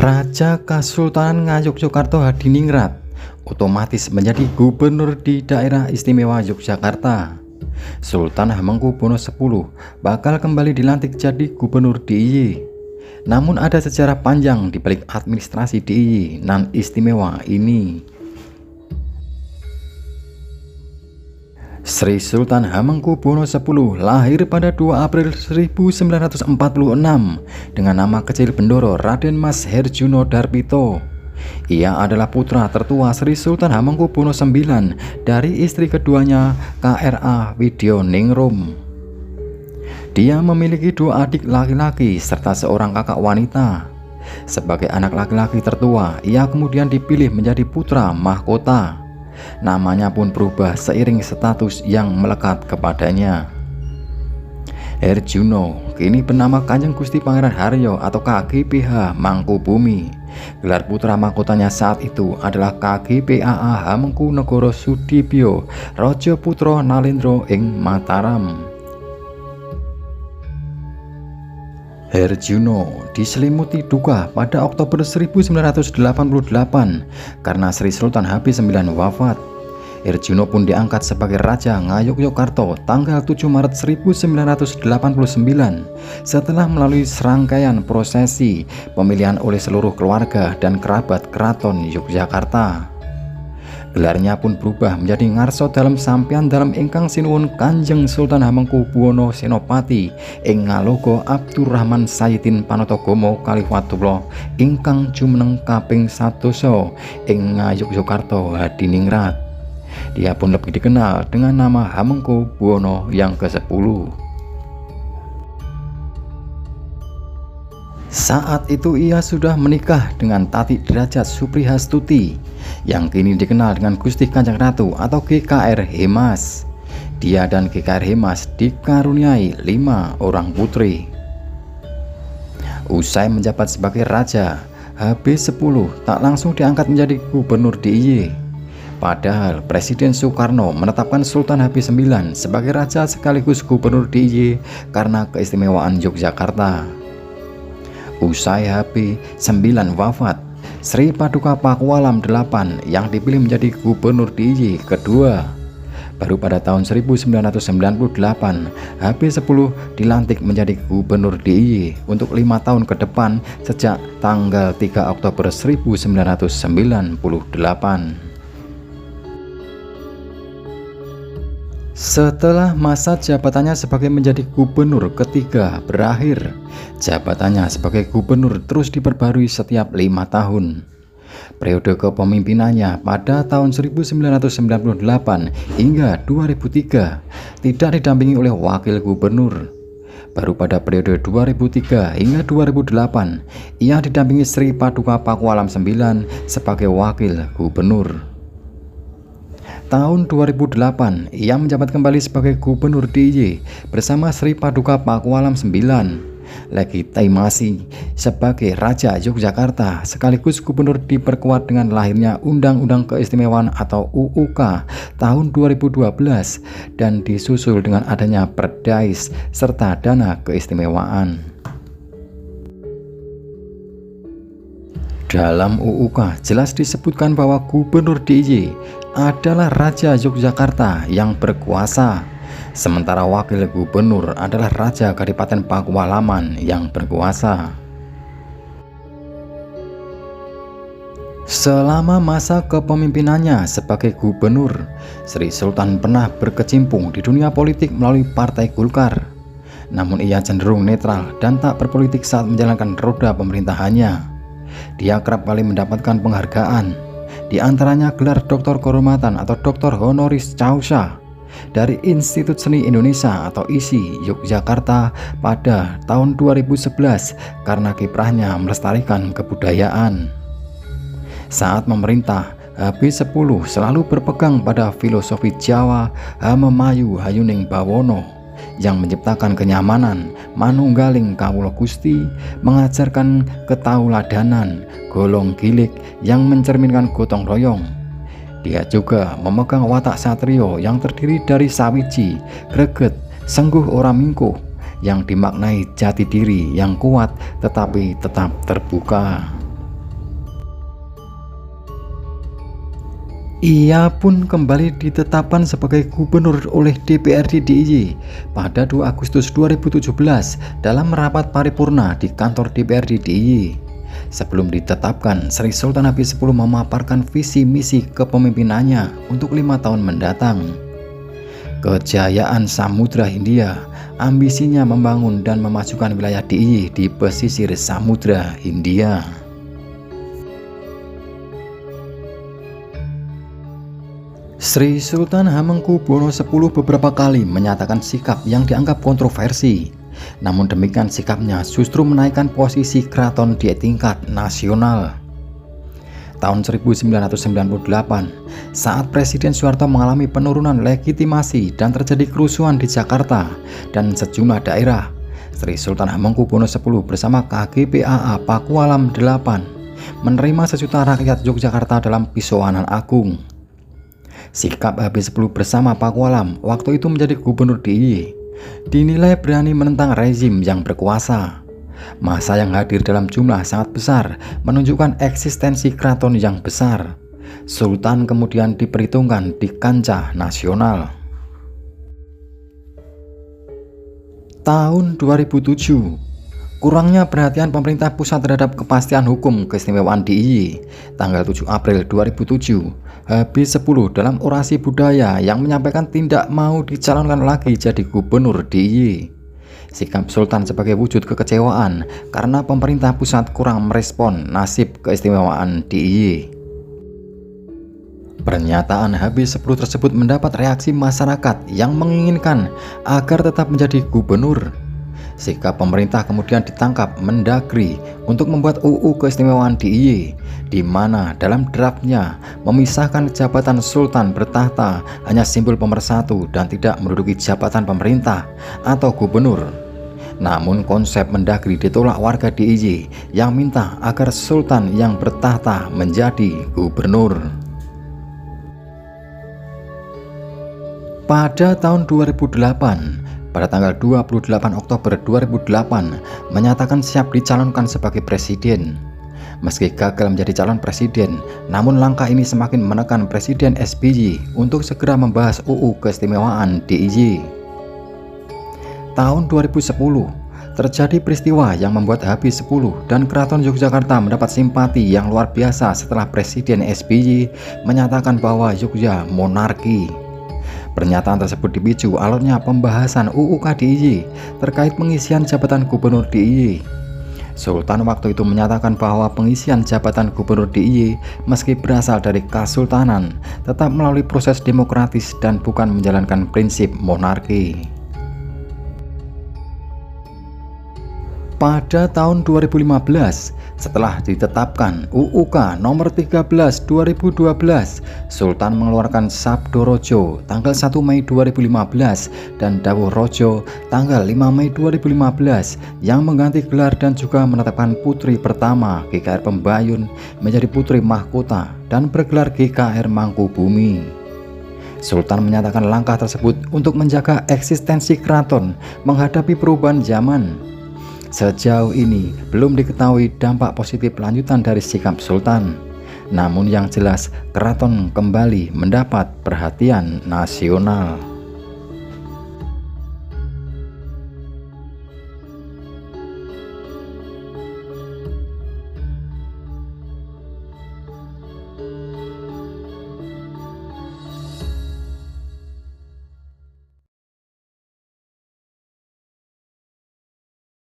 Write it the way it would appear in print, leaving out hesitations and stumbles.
Raja Kasultanan Ngayogyakarta Hadiningrat otomatis menjadi gubernur di daerah istimewa Yogyakarta. Sultan Hamengkubuwono X bakal kembali dilantik jadi gubernur DIY. Namun ada sejarah panjang di balik administrasi DIY nan istimewa ini. Sri Sultan Hamengkubuwono X lahir pada 2 April 1946 dengan nama kecil Bendoro Raden Mas Herjuno Darpito. Ia adalah putra tertua Sri Sultan Hamengkubuwono IX dari istri keduanya KRA Widyoningrum. Dia memiliki 2 adik laki-laki serta seorang kakak wanita. Sebagai anak laki-laki tertua, ia kemudian dipilih menjadi putra mahkota. Namanya pun berubah seiring status yang melekat kepadanya. Herjuno kini bernama Kanjeng Gusti Pangeran Haryo atau KGPH Mangkubumi. Gelar putra mahkotanya saat itu adalah KGPAA Hamengkunegoro Sudibyo Raja Putra Nalendra ing Mataram. Herjuno diselimuti duka pada Oktober 1988 karena Sri Sultan Habis IX wafat. Herjuno pun diangkat sebagai Raja Ngayogyakarta tanggal 7 Maret 1989 setelah melalui serangkaian prosesi pemilihan oleh seluruh keluarga dan kerabat Keraton Yogyakarta. Gelarnya pun berubah menjadi Ngarso Dalem Sampeyan Dalem ingkang sinuwun Kanjeng Sultan Hamengkubuwono Senopati ing Ngaloga Abdurrahman Sayyidin Panatagomo Kaliwatula ingkang jumeneng kaping 1 ing Ngayogyakarta Hadiningrat. Dia pun lebih dikenal dengan nama Hamengkubuwono yang ke-10. Saat itu ia sudah menikah dengan Tati Derajat Suprihastuti yang kini dikenal dengan Gusti Kanjeng Ratu atau GKR Hemas. Dia dan GKR Hemas dikaruniai 5 orang putri. Usai menjabat sebagai Raja, HB10 tak langsung diangkat menjadi Gubernur DIY. Padahal Presiden Soekarno menetapkan Sultan Habis IX sebagai Raja sekaligus Gubernur DIY karena keistimewaan Yogyakarta. Usai HB9 wafat, Sri Paduka Pakualam VIII yang dipilih menjadi Gubernur DIY kedua. Baru pada tahun 1998, HB10 dilantik menjadi Gubernur DIY untuk 5 tahun ke depan sejak tanggal 3 Oktober 1998. Setelah masa jabatannya sebagai menjadi gubernur ketiga berakhir, jabatannya sebagai gubernur terus diperbarui setiap 5 tahun. Periode kepemimpinannya pada tahun 1998 hingga 2003 tidak didampingi oleh wakil gubernur. Baru pada periode 2003 hingga 2008 ia didampingi Sri Paduka Pakualam IX sebagai wakil gubernur. Tahun 2008 ia menjabat kembali sebagai Gubernur DIY bersama Sri Paduka Pakualam IX. Legitimasi sebagai Raja Yogyakarta sekaligus gubernur diperkuat dengan lahirnya Undang-Undang Keistimewaan atau UUK tahun 2012 dan disusul dengan adanya Perdais serta dana keistimewaan. Dalam UUK jelas disebutkan bahwa Gubernur DIY adalah Raja Yogyakarta yang berkuasa, sementara Wakil Gubernur adalah Raja Kadipaten Pakualaman yang berkuasa. Selama masa kepemimpinannya sebagai gubernur, Sri Sultan pernah berkecimpung di dunia politik melalui Partai Golkar. Namun ia cenderung netral dan tak berpolitik saat menjalankan roda pemerintahannya. Dia kerap kali mendapatkan penghargaan, di antaranya gelar Doktor Kehormatan atau Doktor Honoris Causa dari Institut Seni Indonesia atau ISI Yogyakarta pada tahun 2011 karena kiprahnya melestarikan kebudayaan. Saat memerintah, HB10 selalu berpegang pada filosofi Jawa Hamemayu Hayuning Bawono yang menciptakan kenyamanan, manunggaling kawula Gusti, mengajarkan ketauladanan, golong gilik yang mencerminkan gotong royong. Dia juga memegang watak satrio yang terdiri dari sawiji, greget, sengguh ora mingkuh, yang dimaknai jati diri yang kuat tetapi tetap terbuka. Ia pun kembali ditetapkan sebagai gubernur oleh DPRD DIY pada 2 Agustus 2017 dalam rapat paripurna di kantor DPRD DIY. Sebelum ditetapkan, Sri Sultan Habib X memaparkan visi misi kepemimpinannya untuk 5 tahun mendatang. Kejayaan Samudra Hindia, ambisinya membangun dan memajukan wilayah DIY di pesisir Samudra Hindia. Sri Sultan Hamengkubuwono X beberapa kali menyatakan sikap yang dianggap kontroversi. Namun demikian sikapnya justru menaikkan posisi keraton di tingkat nasional. Tahun 1998, saat Presiden Soeharto mengalami penurunan legitimasi dan terjadi kerusuhan di Jakarta dan sejumlah daerah, Sri Sultan Hamengkubuwono X bersama KGP AA Pakualam 8 menerima sejuta rakyat Yogyakarta dalam Pisowanan Agung. Sikap Habib X bersama Pakualam waktu itu menjadi gubernur DIY dinilai berani menentang rezim yang berkuasa. Massa yang hadir dalam jumlah sangat besar menunjukkan eksistensi keraton yang besar. Sultan kemudian diperhitungkan di kancah nasional. Tahun 2007, kurangnya perhatian pemerintah pusat terhadap kepastian hukum keistimewaan DIY. Tanggal 7 April 2007, Habib X dalam orasi budaya yang menyampaikan tidak mau dicalonkan lagi jadi gubernur DIY. Sikap Sultan sebagai wujud kekecewaan karena pemerintah pusat kurang merespon nasib keistimewaan DIY. Pernyataan Habib X tersebut mendapat reaksi masyarakat yang menginginkan agar tetap menjadi gubernur. Sikap pemerintah kemudian ditangkap Mendagri untuk membuat UU keistimewaan DIY, di mana dalam draftnya memisahkan jabatan Sultan bertahta hanya simbol pemersatu dan tidak menduduki jabatan pemerintah atau gubernur. Namun konsep Mendagri ditolak warga DIY yang minta agar Sultan yang bertahta menjadi gubernur. Pada tahun 2008, pada tanggal 28 Oktober 2008 menyatakan siap dicalonkan sebagai presiden. Meski gagal menjadi calon presiden, namun langkah ini semakin menekan Presiden SBY untuk segera membahas UU keistimewaan DIY. Tahun 2010 terjadi peristiwa yang membuat Habib X dan Keraton Yogyakarta mendapat simpati yang luar biasa setelah Presiden SBY menyatakan bahwa Yogyakarta monarki. Pernyataan tersebut dipicu alurnya pembahasan UU KDIY terkait pengisian jabatan gubernur DIY. Sultan waktu itu menyatakan bahwa pengisian jabatan gubernur DIY meski berasal dari kesultanan tetap melalui proses demokratis dan bukan menjalankan prinsip monarki. Pada tahun 2015, setelah ditetapkan UUK nomor 13 2012, Sultan mengeluarkan Sabdo Rojo tanggal 1 Mei 2015 dan Dawuh Rojo tanggal 5 Mei 2015 yang mengganti gelar dan juga menetapkan putri pertama GKR Pembayun menjadi putri mahkota dan bergelar GKR Mangkubumi. Sultan menyatakan langkah tersebut untuk menjaga eksistensi keraton menghadapi perubahan zaman. Sejauh ini belum diketahui dampak positif lanjutan dari sikap Sultan. Namun yang jelas keraton kembali mendapat perhatian nasional.